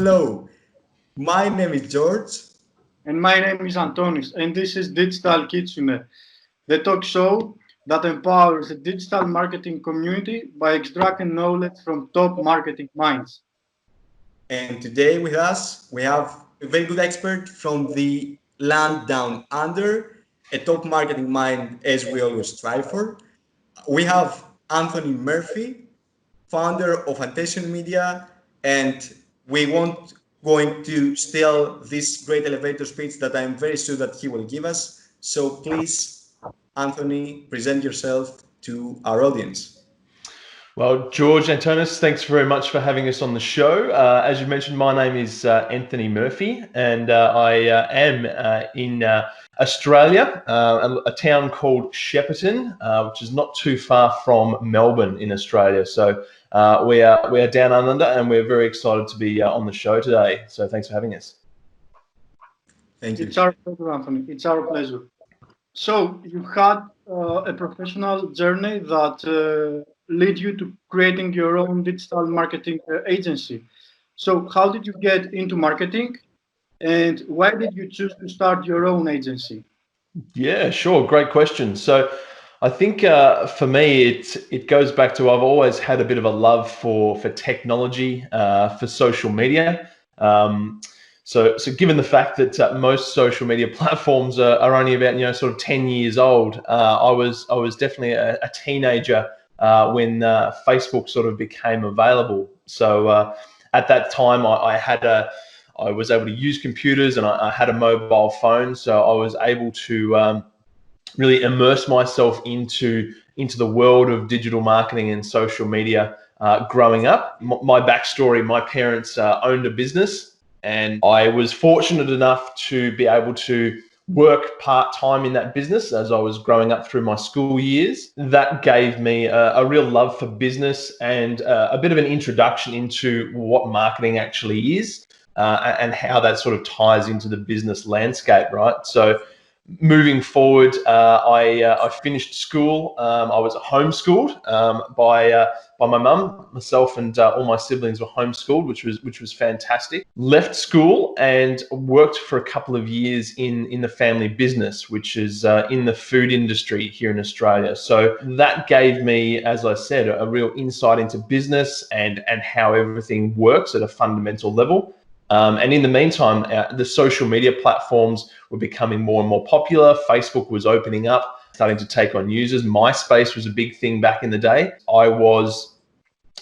Hello, my name is George. And my name is Antonis, and this is Digital Kitsune, the talk show that empowers the digital marketing community by extracting knowledge from top marketing minds. And today with us, we have a very good expert from the land down under, a top marketing mind as we always strive for. We have Anthony Murphy, founder of Untitled Media, and we won't going to steal this great elevator speech that I'm very sure that he will give us. So please, Anthony, present yourself to our audience. Well, George, Antonis, thanks very much for having us on the show. As you mentioned, my name is Anthony Murphy, and I am in Australia, a town called Shepparton, which is not too far from Melbourne in Australia. So we are down under, and we're very excited to be on the show today. So thanks for having us. Thank you. It's our pleasure, Anthony. It's our pleasure. So you had a professional journey that led you to creating your own digital marketing agency. So how did you get into marketing, and why did you choose to start your own agency? Yeah, sure. Great question. So I think for me, it goes back to I've always had a bit of a love for technology, for social media. So given the fact that most social media platforms are only about sort of 10 years old, I was definitely a teenager when Facebook sort of became available. So at that time, I was able to use computers, and I had a mobile phone, so I was able to really immerse myself into the world of digital marketing and social media growing up. My backstory: my parents owned a business, and I was fortunate enough to be able to work part-time in that business as I was growing up through my school years. That gave me a real love for business and a bit of an introduction into what marketing actually is. And how that sort of ties into the business landscape, right? So moving forward, I finished school. I was homeschooled by my mum. Myself and all my siblings were homeschooled, which was fantastic. Left school and worked for a couple of years in the family business, which is in the food industry here in Australia. So that gave me, as I said, a real insight into business and how everything works at a fundamental level. And in the meantime, the social media platforms were becoming more and more popular. Facebook was opening up, starting to take on users. MySpace was a big thing back in the day. I was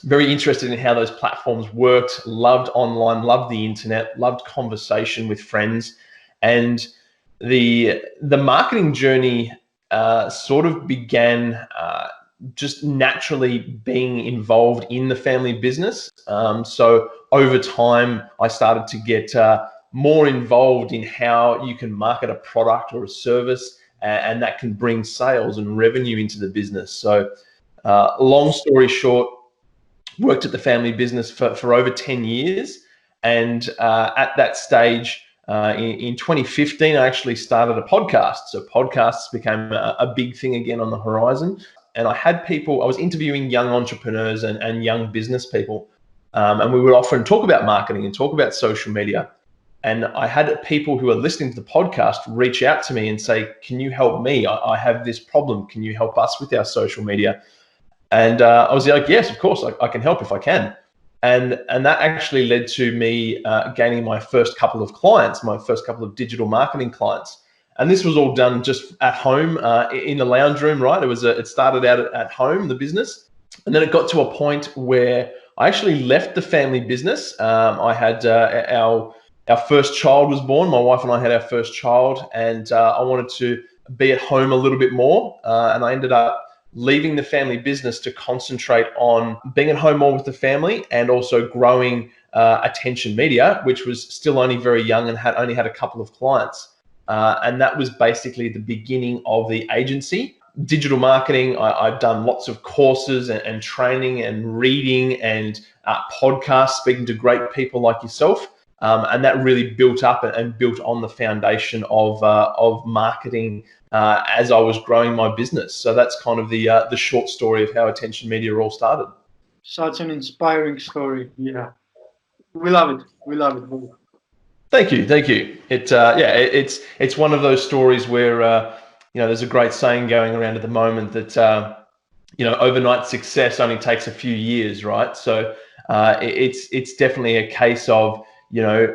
very interested in how those platforms worked, loved online, loved the internet, loved conversation with friends. And the marketing journey sort of began just naturally being involved in the family business. So over time, I started to get more involved in how you can market a product or a service, and that can bring sales and revenue into the business. So long story short, worked at the family business for over 10 years. And at that stage, in 2015, I actually started a podcast. So podcasts became a big thing again on the horizon. And I was interviewing young entrepreneurs and young business people. And we would often talk about marketing and talk about social media. And I had people who are listening to the podcast reach out to me and say, can you help me? I have this problem. Can you help us with our social media? And I was like, yes, of course, I can help if I can. And that actually led to me gaining my first couple of clients, my first couple of digital marketing clients. And this was all done just at home in the lounge room, right? It started out at home, the business. And then it got to a point where I actually left the family business. I had our first child was born. My wife and I had our first child, and I wanted to be at home a little bit more. And I ended up leaving the family business to concentrate on being at home more with the family and also growing Attention Media, which was still only very young and only had a couple of clients. And that was basically the beginning of the agency. Digital marketing, I've done lots of courses and training and reading and podcasts, speaking to great people like yourself. And that really built up and built on the foundation of marketing as I was growing my business. So that's kind of the short story of how Attention Media all started. Such an inspiring story. Yeah. We love it. We love it. Thank you, thank you. It's one of those stories where there's a great saying going around at the moment that overnight success only takes a few years, right? So it's definitely a case of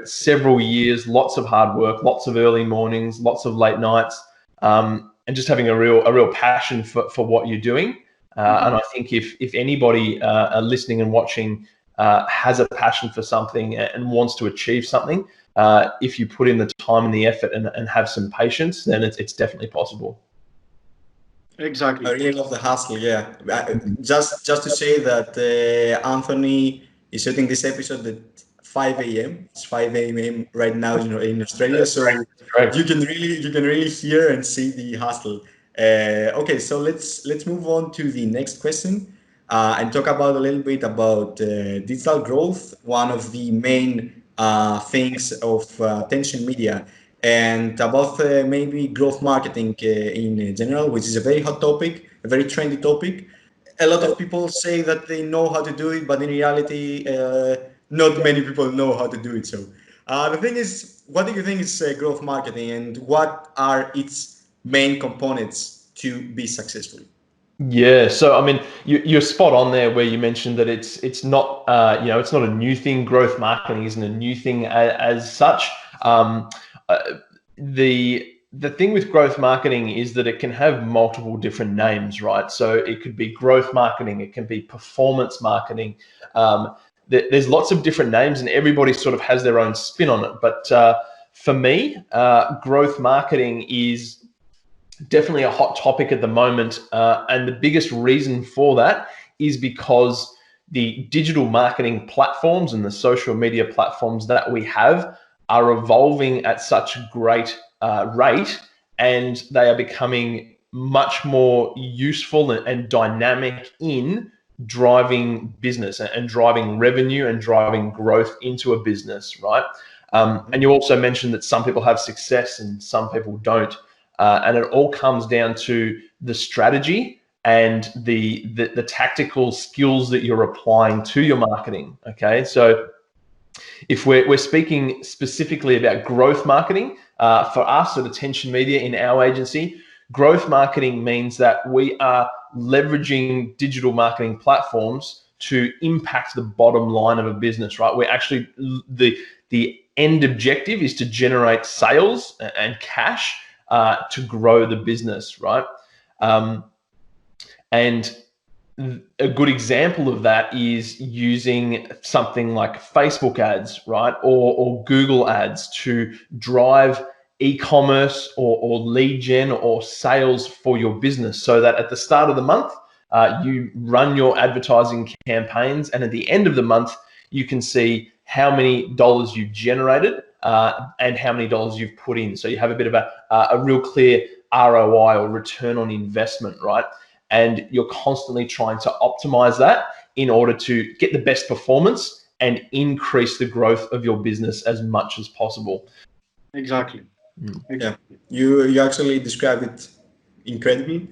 several years, lots of hard work, lots of early mornings, lots of late nights, and just having a real passion for what you're doing. And I think if anybody listening and watching has a passion for something and wants to achieve something, if you put in the time and the effort and have some patience, then it's definitely possible. Exactly. I really love the hustle. Yeah, just to say that Anthony is shooting this episode at 5 a.m. It's 5 a.m. right now in Australia, so Great. you can really hear and see the hustle. Okay, so let's move on to the next question and talk about a little bit about digital growth. One of the main things of attention media and about maybe growth marketing in general, which is a very hot topic, a very trendy topic. A lot of people say that they know how to do it, but in reality, not many people know how to do it. So the thing is, what do you think is growth marketing, and what are its main components to be successful? Yeah, so I mean, you're spot on there where you mentioned that it's not it's not a new thing. Growth marketing isn't a new thing as such. Uh, the thing with growth marketing is that it can have multiple different names, right? So it could be growth marketing, it can be performance marketing. There's lots of different names, and everybody sort of has their own spin on it. But for me, growth marketing is definitely a hot topic at the moment. And the biggest reason for that is because the digital marketing platforms and the social media platforms that we have are evolving at such a great rate, and they are becoming much more useful and dynamic in driving business and driving revenue and driving growth into a business, right? And you also mentioned that some people have success and some people don't. And it all comes down to the strategy and the tactical skills that you're applying to your marketing. Okay, so if we're speaking specifically about growth marketing for us at Attention Media in our agency, growth marketing means that we are leveraging digital marketing platforms to impact the bottom line of a business, right? We're actually the end objective is to generate sales and cash to grow the business, right? And a good example of that is using something like Facebook ads, right? Or Google ads to drive e-commerce or lead gen or sales for your business, so that at the start of the month, you run your advertising campaigns, and at the end of the month, you can see how many dollars you've generated and how many dollars you've put in. So you have a bit of a real clear ROI or return on investment, right? And you're constantly trying to optimize that in order to get the best performance and increase the growth of your business as much as possible. Exactly. Yeah, you actually described it incredibly.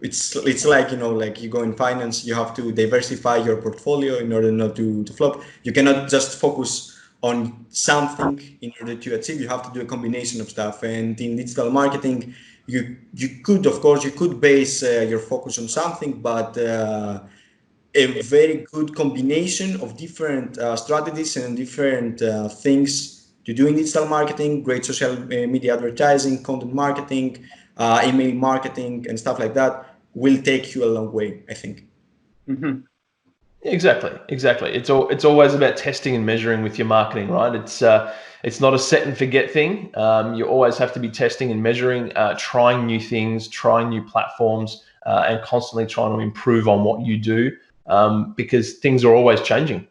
It's like like you go in finance, you have to diversify your portfolio in order not to flop. You cannot just focus on something in order to achieve. You have to do a combination of stuff. And in digital marketing, you could, of course, you could base your focus on something, but a very good combination of different strategies and different things to do in digital marketing, great social media advertising, content marketing, email marketing, and stuff like that will take you a long way, I think. Mm-hmm. Exactly. It's always about testing and measuring with your marketing, right? It's not a set and forget thing. You always have to be testing and measuring, trying new things, trying new platforms, and constantly trying to improve on what you do, because things are always changing.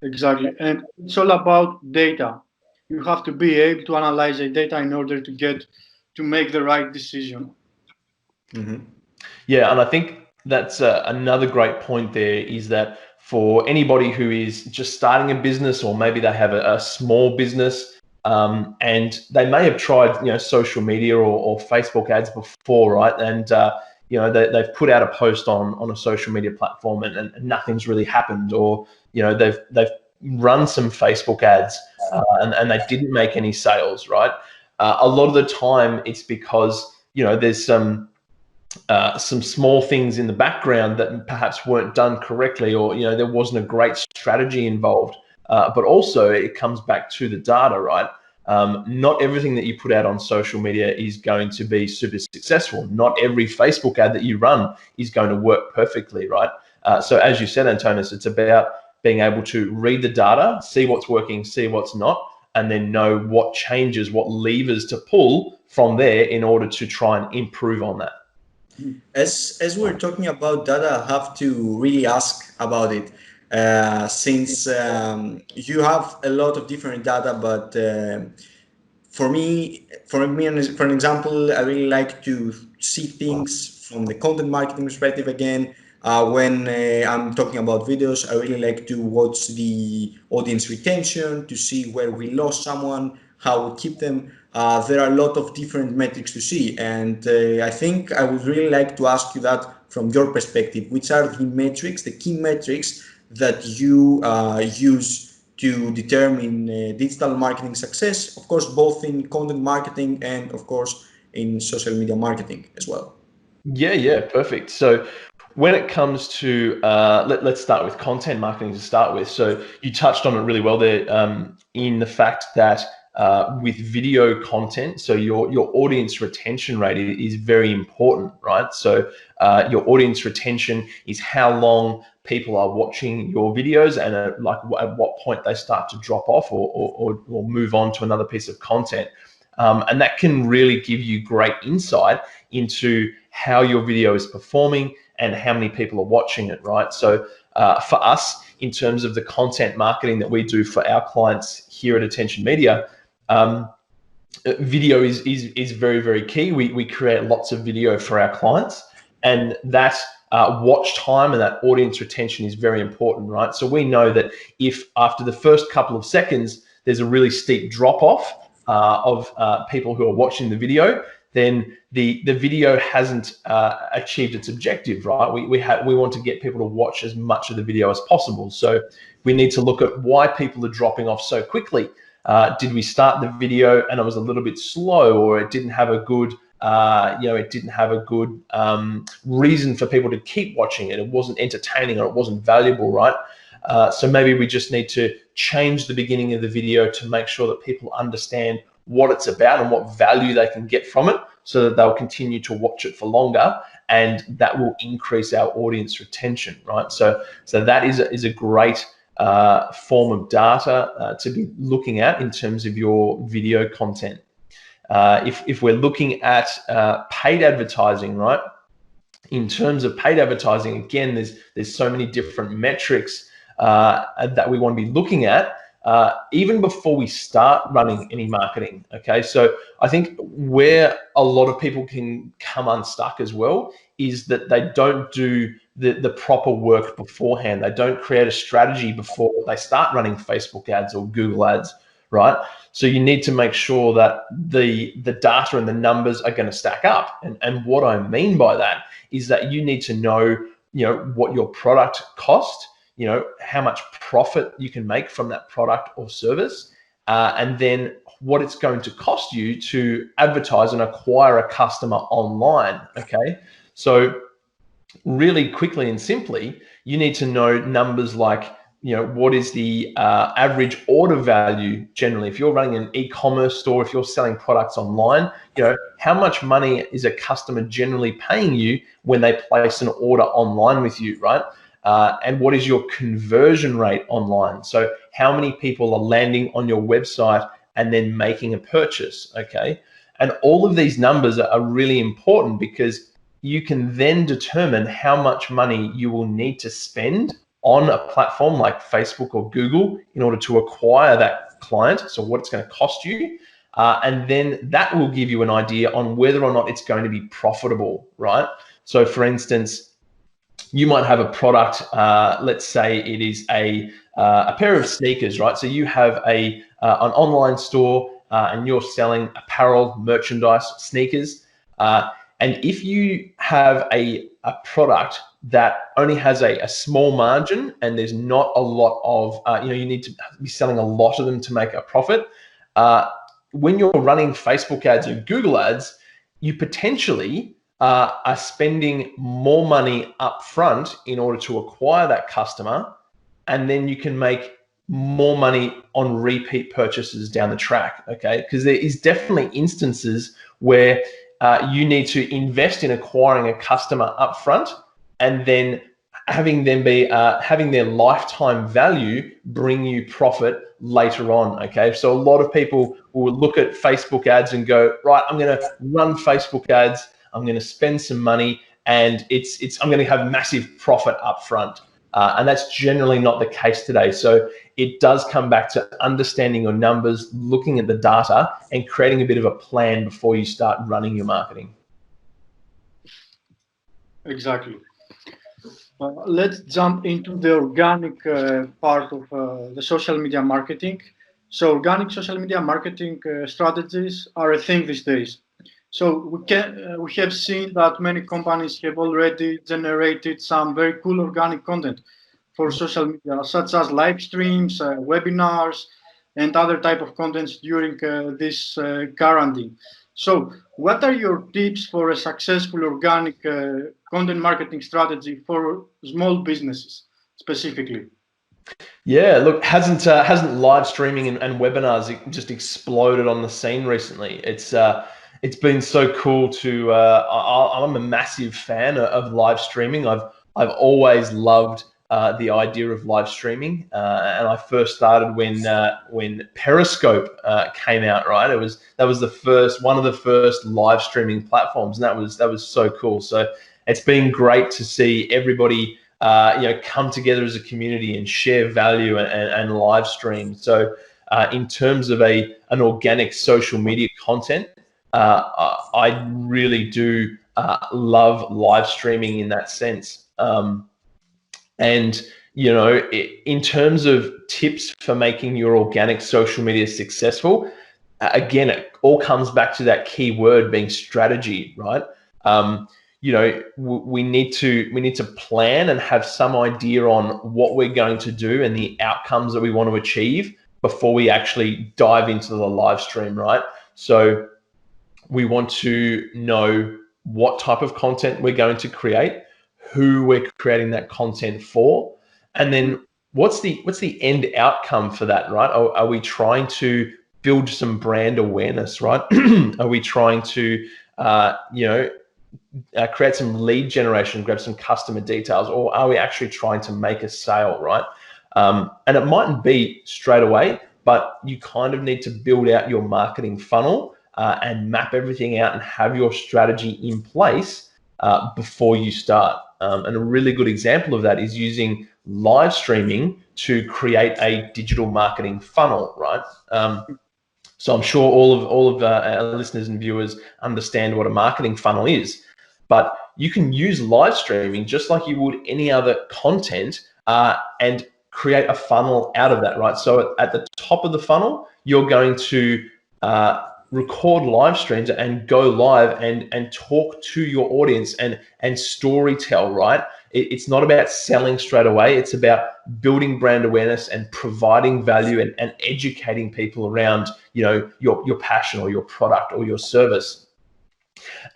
Exactly. And it's all about data. You have to be able to analyze the data in order to make the right decision. Mm-hmm. Yeah, and I think that's another great point there, is that for anybody who is just starting a business, or maybe they have a small business, and they may have tried social media or Facebook ads before, right? And they've put out a post on a social media platform and nothing's really happened, or they've run some Facebook ads and they didn't make any sales, right? A lot of the time it's because there's some small things in the background that perhaps weren't done correctly, or there wasn't a great strategy involved. But also it comes back to the data, right? Not everything that you put out on social media is going to be super successful. Not every Facebook ad that you run is going to work perfectly, right? So as you said, Antonis, it's about being able to read the data, see what's working, see what's not, and then know what changes, what levers to pull from there in order to try and improve on that. As we're talking about data, I have to really ask about it, since you have a lot of different data, but for me, for an example, I really like to see things from the content marketing perspective again. When I'm talking about videos, I really like to watch the audience retention to see where we lost someone, how we keep them. There are a lot of different metrics to see, and I think I would really like to ask you that from your perspective. Which are the metrics, the key metrics that you use to determine digital marketing success, of course, both in content marketing and, of course, in social media marketing as well? Yeah, perfect. So when it comes to, let's start with content marketing to start with. So you touched on it really well there, in the fact that with video content, so your audience retention rate is very important, right? So your audience retention is how long people are watching your videos, and at what point they start to drop off or move on to another piece of content. And that can really give you great insight into how your video is performing and how many people are watching it, right? So for us, in terms of the content marketing that we do for our clients here at Attention Media, video is very, very key. We create lots of video for our clients, and that watch time and that audience retention is very important, right? So we know that if after the first couple of seconds, there's a really steep drop off of people who are watching the video, then the video hasn't achieved its objective, right? We want to get people to watch as much of the video as possible. So we need to look at why people are dropping off so quickly. Did we start the video and it was a little bit slow, or it didn't have a good reason for people to keep watching it? It wasn't entertaining, or it wasn't valuable, right? So maybe we just need to change the beginning of the video to make sure that people understand what it's about and what value they can get from it, so that they'll continue to watch it for longer, and that will increase our audience retention, right? So that is a great form of data to be looking at in terms of your video content. If we're looking at paid advertising, right? In terms of paid advertising, again, there's so many different metrics that we want to be looking at even before we start running any marketing. Okay, so I think where a lot of people can come unstuck as well is that they don't do the proper work beforehand. They don't create a strategy before they start running Facebook ads or Google ads, right? So you need to make sure that the data and the numbers are going to stack up. And what I mean by that is that you need to know, what your product cost, how much profit you can make from that product or service, and then what it's going to cost you to advertise and acquire a customer online. Okay, so really quickly and simply, you need to know numbers like, what is the average order value generally? If you're running an e-commerce store, if you're selling products online, how much money is a customer generally paying you when they place an order online with you, right? And what is your conversion rate online? So how many people are landing on your website and then making a purchase, okay? And all of these numbers are really important, because you can then determine how much money you will need to spend on a platform like Facebook or Google in order to acquire that client. So what it's going to cost you. And then that will give you an idea on whether or not it's going to be profitable, right? So for instance, you might have a product, let's say it is a pair of sneakers, right? So you have an online store and you're selling apparel, merchandise, sneakers. And if you have a product that only has a small margin and there's not a lot of, you need to be selling a lot of them to make a profit. When you're running Facebook ads or Google ads, you potentially are spending more money up front in order to acquire that customer, and then you can make more money on repeat purchases down the track, okay? Because there is definitely instances where you need to invest in acquiring a customer up front, and then having them be having their lifetime value bring you profit later on, okay? So a lot of people will look at Facebook ads and go, right, I'm going to run Facebook ads, I'm going to spend some money, and I'm going to have massive profit up front. And that's generally not the case today. So it does come back to understanding your numbers, looking at the data, and creating a bit of a plan before you start running your marketing. Exactly. Let's jump into the organic part of the social media marketing. So organic social media marketing strategies are a thing these days. So we have seen that many companies have already generated some very cool organic content for social media, such as live streams, webinars, and other type of contents during this quarantine. So, what are your tips for a successful organic content marketing strategy for small businesses specifically? Yeah, look, hasn't live streaming and webinars just exploded on the scene recently? It's been so cool to. I'm a massive fan of live streaming. I've always loved the idea of live streaming, and I first started when Periscope came out. Right, that was one of the first live streaming platforms, and that was so cool. So it's been great to see everybody come together as a community and share value and live stream. So in terms of an organic social media content, I really do love live streaming in that sense. And in terms of tips for making your organic social media successful, again, it all comes back to that key word being strategy, right? We need to plan and have some idea on what we're going to do and the outcomes that we want to achieve before we actually dive into the live stream, right? So we want to know what type of content we're going to create, who we're creating that content for, and then what's the end outcome for that, right? Are we trying to build some brand awareness, right? Are we trying to create some lead generation, grab some customer details, or are we actually trying to make a sale, right? And it mightn't be straight away, but you kind of need to build out your marketing funnel and map everything out and have your strategy in place before you start. And a really good example of that is using live streaming to create a digital marketing funnel, right? So I'm sure all of our listeners and viewers understand what a marketing funnel is, but you can use live streaming just like you would any other content and create a funnel out of that, right? So at the top of the funnel, you're going to record live streams and go live and talk to your audience and story tell, right? It's not about selling straight away. It's about building brand awareness and providing value and educating people around, your passion or your product or your service,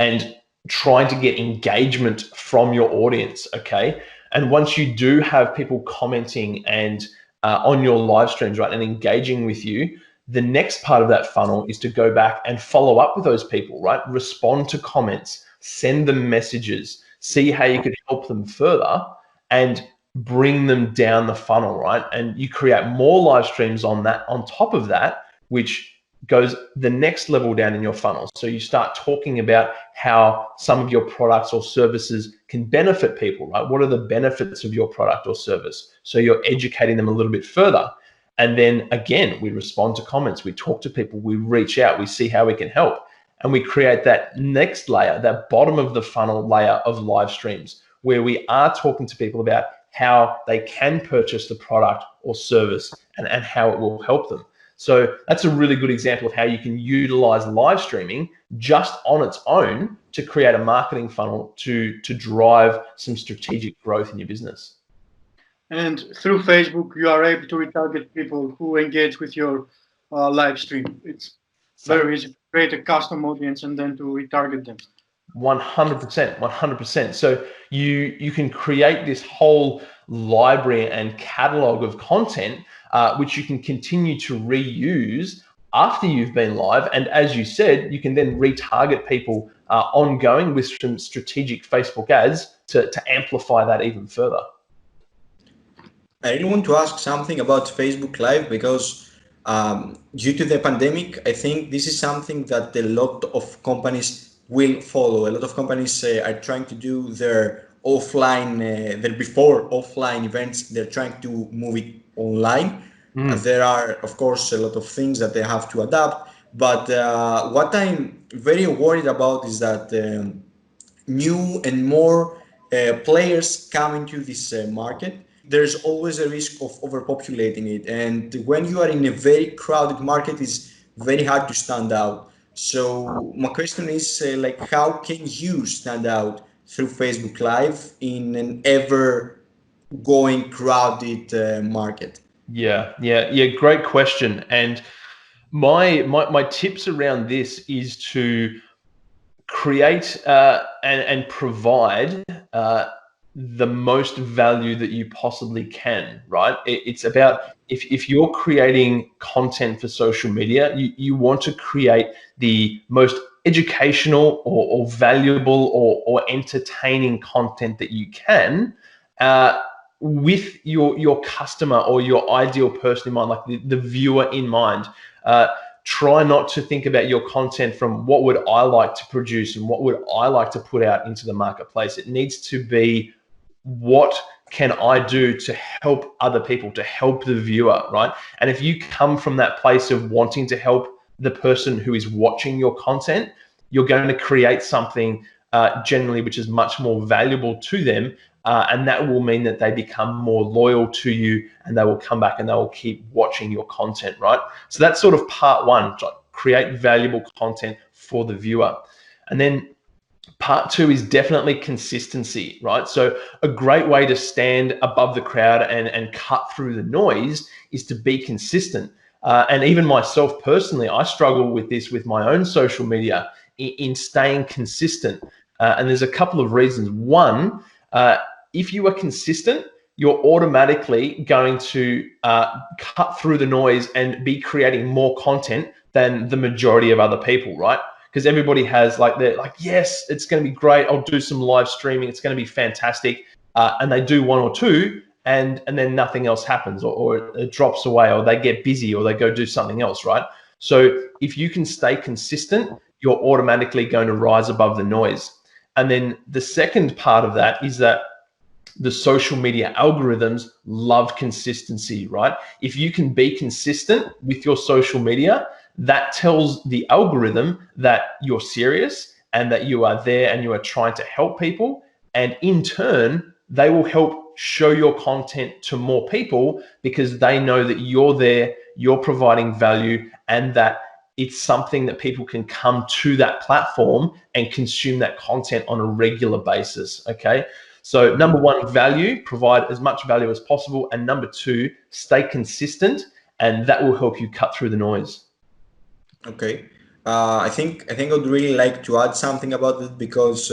and trying to get engagement from your audience, okay? And once you do have people commenting and on your live streams, right, and engaging with you, the next part of that funnel is to go back and follow up with those people, right? Respond to comments, send them messages, see how you could help them further and bring them down the funnel, right? And you create more live streams on top of that, which goes the next level down in your funnel. So you start talking about how some of your products or services can benefit people, right? What are the benefits of your product or service? So you're educating them a little bit further. And then again, we respond to comments, we talk to people, we reach out, we see how we can help. And we create that next layer, that bottom of the funnel layer of live streams, where we are talking to people about how they can purchase the product or service and how it will help them. So that's a really good example of how you can utilize live streaming just on its own to create a marketing funnel to drive some strategic growth in your business. And through Facebook, you are able to retarget people who engage with your live stream. It's very easy to create a custom audience and then to retarget them. 100%, 100%. So you can create this whole library and catalog of content, which you can continue to reuse after you've been live. And as you said, you can then retarget people ongoing with some strategic Facebook ads to amplify that even further. I really want to ask something about Facebook Live because due to the pandemic, I think this is something that a lot of companies will follow. A lot of companies are trying to do their offline, their before offline events, they're trying to move it online. There are, of course, a lot of things that they have to adapt. But what I'm very worried about is that new and more players come into this market. There's always a risk of overpopulating it, and when you are in a very crowded market, it's very hard to stand out. So my question is like, how can you stand out through Facebook Live in an ever going crowded market? Yeah. Great question. And my tips around this is to create and provide the most value that you possibly can, right? It's about if you're creating content for social media, you want to create the most educational or valuable or entertaining content that you can, with your customer or your ideal person in mind, like the viewer in mind. Try not to think about your content from what would I like to produce and what would I like to put out into the marketplace. It needs to be, what can I do to help other people, to help the viewer, right? And if you come from that place of wanting to help the person who is watching your content, you're going to create something generally which is much more valuable to them. And that will mean that they become more loyal to you and they will come back and they will keep watching your content, right? So that's sort of part one, create valuable content for the viewer. And then part two is definitely consistency, right? So a great way to stand above the crowd and cut through the noise is to be consistent. And even myself personally, I struggle with this with my own social media in staying consistent. And there's a couple of reasons. One, if you are consistent, you're automatically going to cut through the noise and be creating more content than the majority of other people, right? Because everybody has they're like, yes, it's going to be great. I'll do some live streaming. It's going to be fantastic. And they do one or two and then nothing else happens, or it drops away, or they get busy, or they go do something else, right? So if you can stay consistent, you're automatically going to rise above the noise. And then the second part of that is that the social media algorithms love consistency, right? If you can be consistent with your social media, that tells the algorithm that you're serious and that you are there and you are trying to help people. And in turn, they will help show your content to more people because they know that you're there, you're providing value, and that it's something that people can come to that platform and consume that content on a regular basis, okay? So number one, value, provide as much value as possible. And number two, stay consistent, and that will help you cut through the noise. Okay. I think I would really like to add something about it because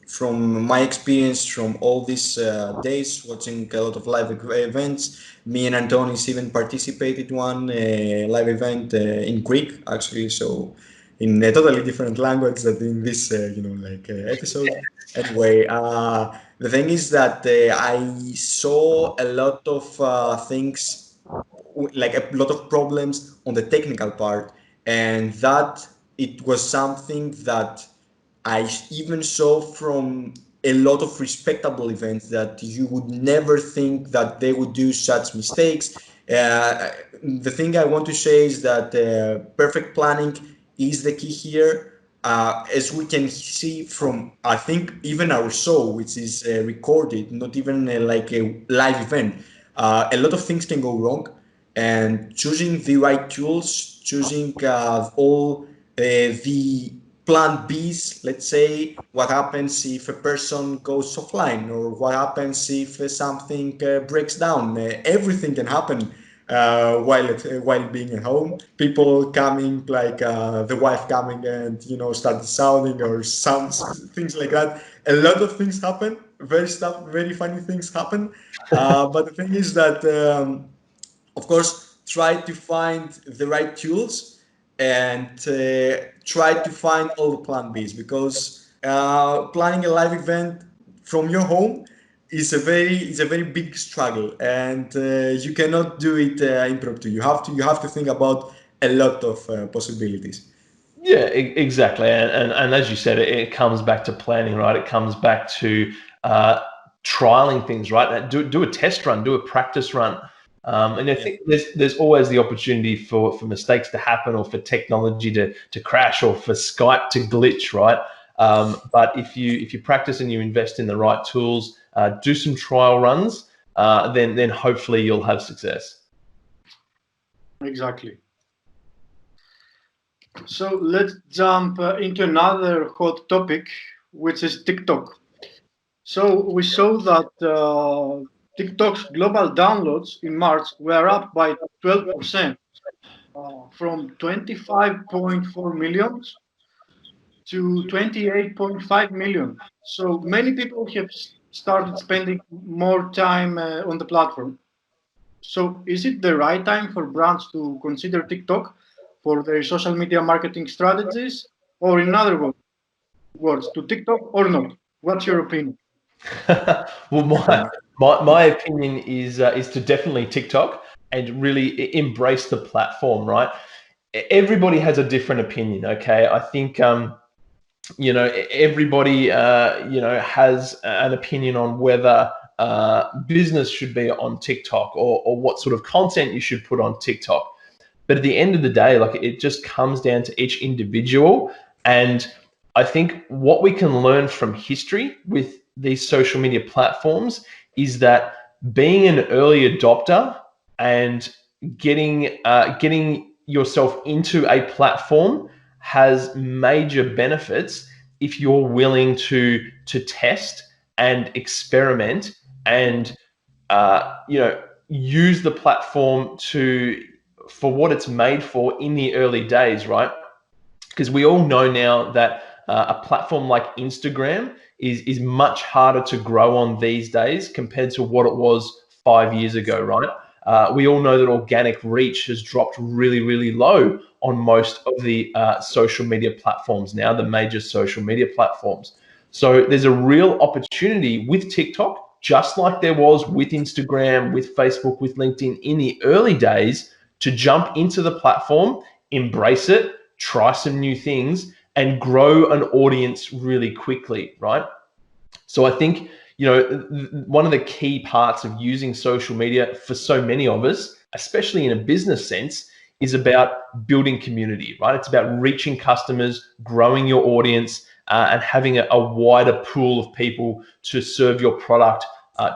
from my experience from all these days watching a lot of live events, me and Antonis even participated one live event in Greek actually, so in a totally different language than in this episode. Anyway, the thing is that I saw a lot of things, like a lot of problems on the technical part, and that it was something that I even saw from a lot of respectable events that you would never think that they would do such mistakes. The thing I want to say is that perfect planning is the key here. As we can see from, I think, even our show, which is recorded, not even like a live event, a lot of things can go wrong. And choosing the right tools, choosing all the plan Bs, let's say, what happens if a person goes offline, or what happens if something breaks down. Everything can happen while being at home. People coming, like the wife coming and start sounding, or some things like that. A lot of things happen. Very funny things happen. But the thing is that, of course, try to find the right tools, and try to find all the plan Bs, because planning a live event from your home is a very big struggle, and you cannot do it impromptu. You have to think about a lot of possibilities. Yeah, exactly. And as you said, it comes back to planning, right? It comes back to trialing things, right? Do a test run, do a practice run. And I think there's always the opportunity for mistakes to happen, or for technology to crash, or for Skype to glitch, right? But if you practice and you invest in the right tools, do some trial runs, then hopefully you'll have success. Exactly. So let's jump into another hot topic, which is TikTok. So we saw that TikTok's global downloads in March were up by 12%, from 25.4 million to 28.5 million. So many people have started spending more time on the platform. So is it the right time for brands to consider TikTok for their social media marketing strategies, or in other words, to TikTok or not? What's your opinion? Well, my opinion is to definitely TikTok, and really embrace the platform, right? Everybody has a different opinion. Okay, I think everybody has an opinion on whether business should be on TikTok, or what sort of content you should put on TikTok. But at the end of the day, like, it just comes down to each individual. And I think what we can learn from history with these social media platforms is that being an early adopter and getting yourself into a platform has major benefits if you're willing to test and experiment, and use the platform for what it's made for in the early days, right? Because we all know now that a platform like Instagram is much harder to grow on these days compared to what it was 5 years ago, right? We all know that organic reach has dropped really, really low on most of the social media platforms now, the major social media platforms. So there's a real opportunity with TikTok, just like there was with Instagram, with Facebook, with LinkedIn in the early days, to jump into the platform, embrace it, try some new things, and grow an audience really quickly, right? So I think, one of the key parts of using social media for so many of us, especially in a business sense, is about building community, right? It's about reaching customers, growing your audience, and having a wider pool of people to serve your product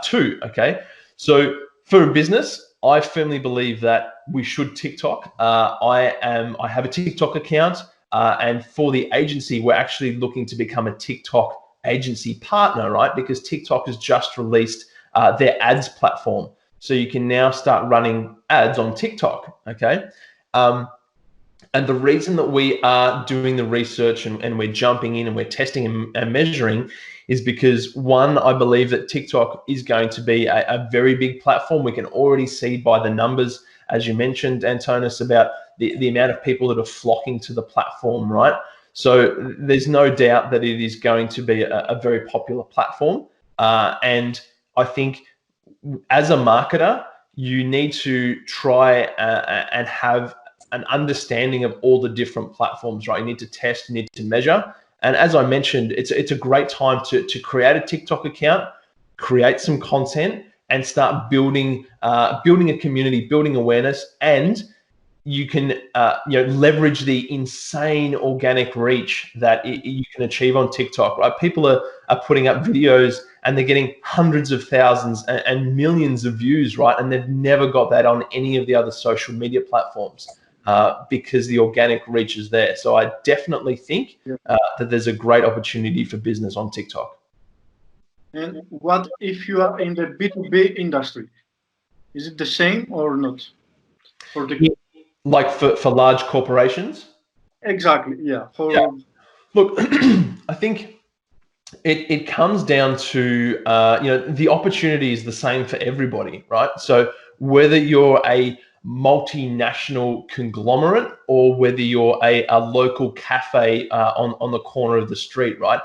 to, okay? So for a business, I firmly believe that we should TikTok. I have a TikTok account, and for the agency, we're actually looking to become a TikTok agency partner, right? Because TikTok has just released their ads platform. So you can now start running ads on TikTok, okay? And the reason that we are doing the research and we're jumping in and we're testing and measuring is because, one, I believe that TikTok is going to be a very big platform. We can already see by the numbers, as you mentioned, Antonis, about the amount of people that are flocking to the platform, right? So there's no doubt that it is going to be a very popular platform. And I think as a marketer, you need to try and have an understanding of all the different platforms, right? You need to test, you need to measure. And as I mentioned, it's a great time to create a TikTok account, create some content, and start building a community, building awareness, and you can leverage the insane organic reach that you can achieve on TikTok, right? People are putting up videos and they're getting hundreds of thousands and millions of views, right? And they've never got that on any of the other social media platforms. because the organic reach is there. So I definitely think that there's a great opportunity for business on TikTok. And what if you are in the B2B industry? Is it the same or not? For the Like for large corporations? exactly, yeah. Look, I think it comes down to the opportunity is the same for everybody, right? So whether you're a multinational conglomerate or whether you're a local cafe on the corner of the street, right?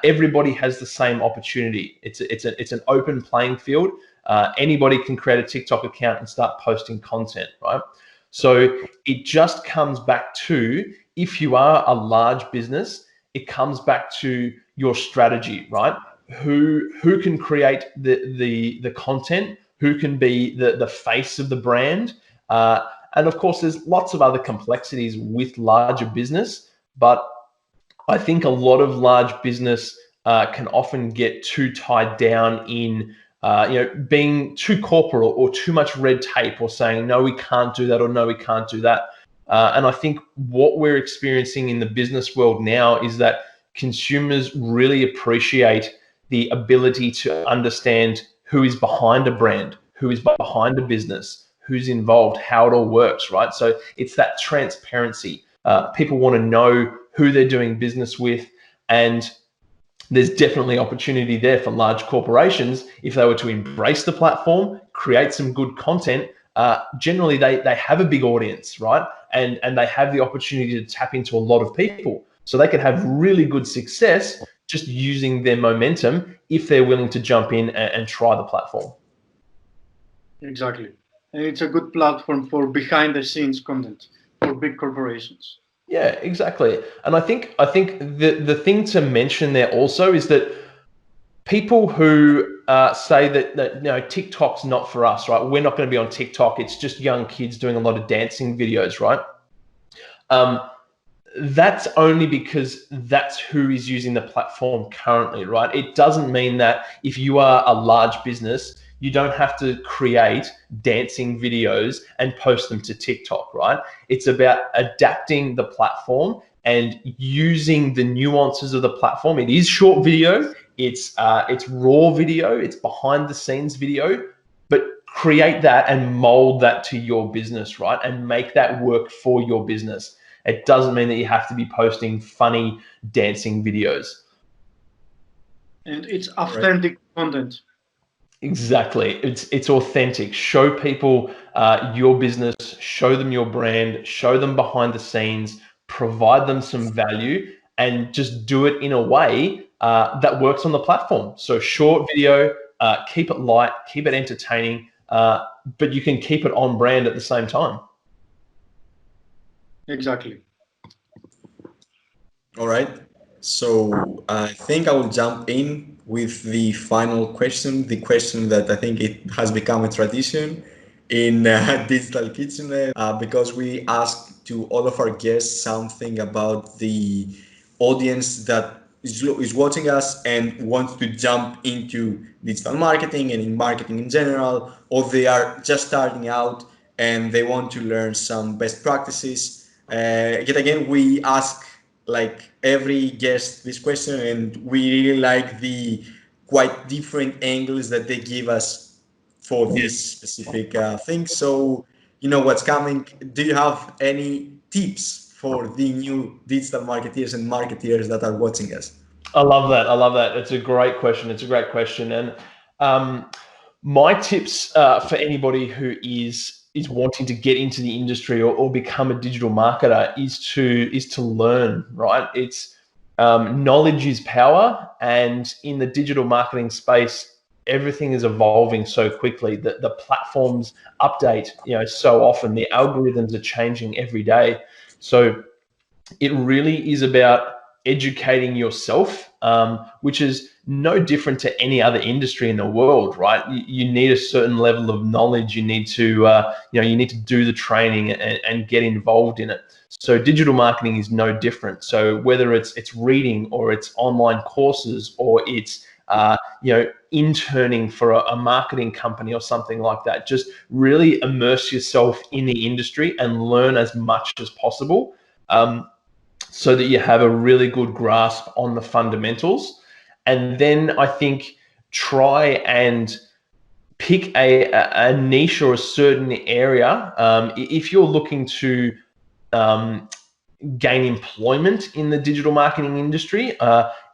Everybody has the same opportunity. It's an open playing field. Anybody can create a TikTok account and start posting content, right? So it just comes back to, if you are a large business, it comes back to your strategy, right? Who can create the content? Who can be the face of the brand? And of course, there's lots of other complexities with larger business, but I think a lot of large business can often get too tied down in being too corporate or too much red tape, or saying, no, we can't do that, or no, we can't do that. And I think what we're experiencing in the business world now is that consumers really appreciate the ability to understand who is behind a brand, who is behind a business, who's involved, how it all works, right? So it's that transparency. People want to know who they're doing business with, and there's definitely opportunity there for large corporations if they were to embrace the platform, create some good content. Generally, they have a big audience, right? And they have the opportunity to tap into a lot of people. So they could have really good success just using their momentum if they're willing to jump in and try the platform. Exactly. And it's a good platform for behind the scenes content for big corporations. Yeah, exactly. And I think the thing to mention there also is that people who say that TikTok's not for us, right? We're not going to be on TikTok. It's just young kids doing a lot of dancing videos, right? That's only because that's who is using the platform currently, right? It doesn't mean that if you are a large business, you don't have to create dancing videos and post them to TikTok, right? It's about adapting the platform and using the nuances of the platform. It is short video, it's raw video, it's behind the scenes video, but create that and mold that to your business, right? And make that work for your business. It doesn't mean that you have to be posting funny dancing videos. And it's authentic content. Exactly. It's authentic. Show people your business, show them your brand, show them behind the scenes, provide them some value, and just do it in a way that works on the platform. So short video, keep it light, keep it entertaining, but you can keep it on brand at the same time. Exactly. All right. So I think I will jump in with the final question, the question that I think it has become a tradition in Digital Kitsune, because we ask to all of our guests something about the audience that is watching us and wants to jump into digital marketing and in marketing in general, or they are just starting out and they want to learn some best practices. Yet again, we ask like every guest this question, and we really like the quite different angles that they give us for this specific thing. So you know what's coming. Do you have any tips for the new digital marketeers and marketeers that are watching us? I love that. I love that. It's a great question. It's a great question. And my tips for anybody who is wanting to get into the industry or become a digital marketer is to learn, right? It's knowledge is power, and in the digital marketing space, everything is evolving so quickly that the platforms update, so often. The algorithms are changing every day. So it really is about educating yourself, which is no different to any other industry in the world, right? You need a certain level of knowledge. You need to, you need to do the training and get involved in it. So digital marketing is no different. So whether it's reading, or it's online courses, or it's interning for a marketing company or something like that. Just really immerse yourself in the industry and learn as much as possible, so that you have a really good grasp on the fundamentals. And then I think try and pick a niche or a certain area. If you're looking to gain employment in the digital marketing industry,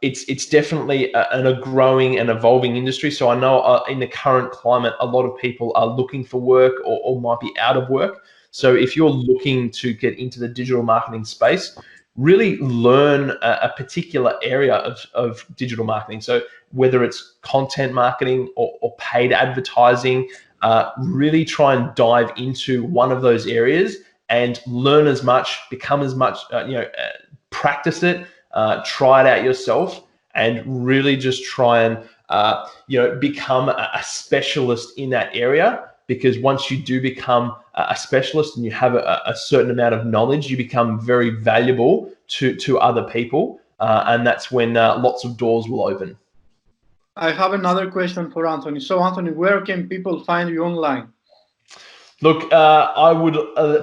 it's definitely a growing and evolving industry. So I know in the current climate, a lot of people are looking for work or might be out of work. So if you're looking to get into the digital marketing space, really learn a particular area of digital marketing. So whether it's content marketing or paid advertising, really try and dive into one of those areas and learn as much, become as much, practice it, try it out yourself, and really just try and, become a specialist in that area. Because once you do become a specialist and you have a certain amount of knowledge, you become very valuable to other people. And that's when lots of doors will open. I have another question for Anthony. So, Anthony, where can people find you online? Look,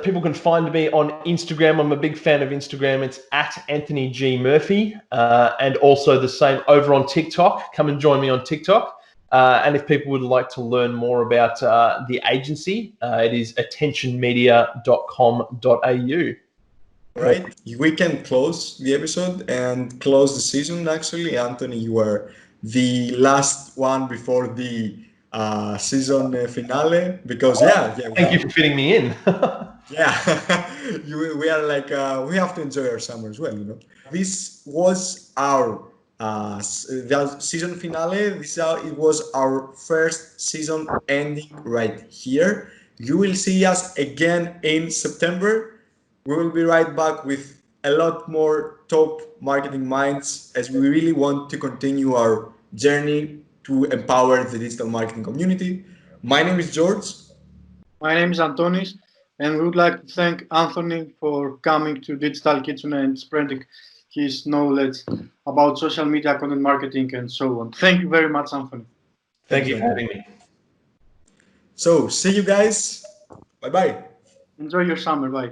people can find me on Instagram. I'm a big fan of Instagram. It's at Anthony G Murphy, and also the same over on TikTok. Come and join me on TikTok. And if people would like to learn more about the agency, it is attentionmedia.com.au. Right. We can close the episode and close the season. Actually, Anthony, you were the last one before the season finale, because Thank you for fitting me in. we are like we have to enjoy our summer as well. This was our the season finale. It was our first season ending right here. You will see us again in September. We will be right back with a lot more top marketing minds, as we really want to continue our journey to empower the digital marketing community. My name is George. My name is Antonis, and we would like to thank Anthony for coming to Digital Kitsune and spreading his knowledge about social media, content marketing, and so on. Thank you very much, Anthony. Thank you for having me. So, see you guys. Bye-bye. Enjoy your summer. Bye.